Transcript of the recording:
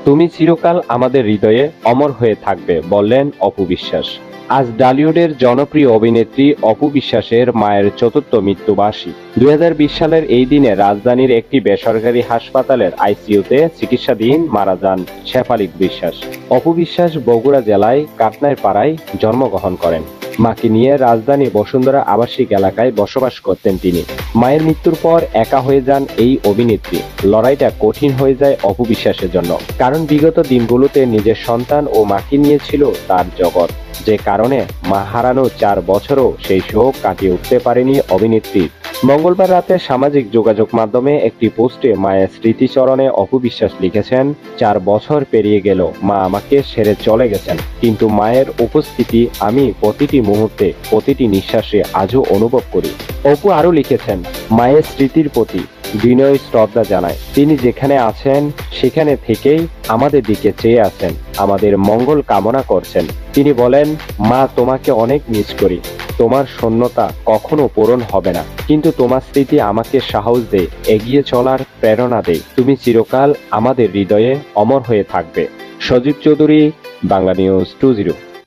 তুমি চিরকাল আমাদের হৃদয়ে অমর হয়ে থাকবে, বললেন অপু বিশ্বাস। আজ টলিউডের জনপ্রিয় অভিনেত্রী অপু বিশ্বাসের মায়ের চতুর্থ মৃত্যুবার্ষিকী। 2020 সালের এই দিনে রাজধানীর একটি বেসরকারি হাসপাতালের আইসিইউতে চিকিৎসাধীন মারা যান শেফালী বিশ্বাস। অপু বিশ্বাস বগুড়া জেলায় কাটনার পাড়ায় জন্মগ্রহণ করেন। মাকে নিয়ে রাজধানী বসুন্ধরা আবাসিক এলাকায় বসবাস করতেন তিনি। মায়ের মৃত্যুর পর একা হয়ে যান এই অভিনেত্রী। লড়াইটা কঠিন হয়ে যায় অপু বিশ্বাসের জন্য, কারণ বিগত দিনগুলোতে নিজের সন্তান ও মাকে নিয়ে ছিল তার জগৎ, যে কারণে মা হারানো 4 বছরও সেই শোক কাটিয়ে উঠতে পারেনি অভিনেত্রী। মঙ্গলবার রাতে সামাজিক যোগাযোগ মাধ্যমে একটি পোস্টে মায়ের স্মৃতিচরণে অপু বিশ্বাস লিখেছেন, 4 বছর পেরিয়ে গেল, মা আমাকে ছেড়ে চলে গেছেন, কিন্তু মায়ের উপস্থিতি আমি প্রতিটি মুহূর্তে, প্রতিটি নিঃশ্বাসে আজও অনুভব করি। অপু আরও লিখেছেন, মায়ের স্মৃতির প্রতি বিনয় শ্রদ্ধা জানায়। তিনি যেখানে আছেন সেখানে থেকেই আমাদের দিকে চেয়ে আছেন, আমাদের মঙ্গল কামনা করছেন। তিনি বলেন, মা তোমাকে অনেক মিস করি, তোমার শূন্যতা কখনো পূরণ হবে না, কিন্তু তোমার স্মৃতি আমাকে সাহস দেয়, এগিয়ে চলার প্রেরণা দেয়। তুমি চিরকাল আমাদের হৃদয়ে অমর হয়ে থাকবে। সজীব চৌধুরী, বাংলা নিউজ 20।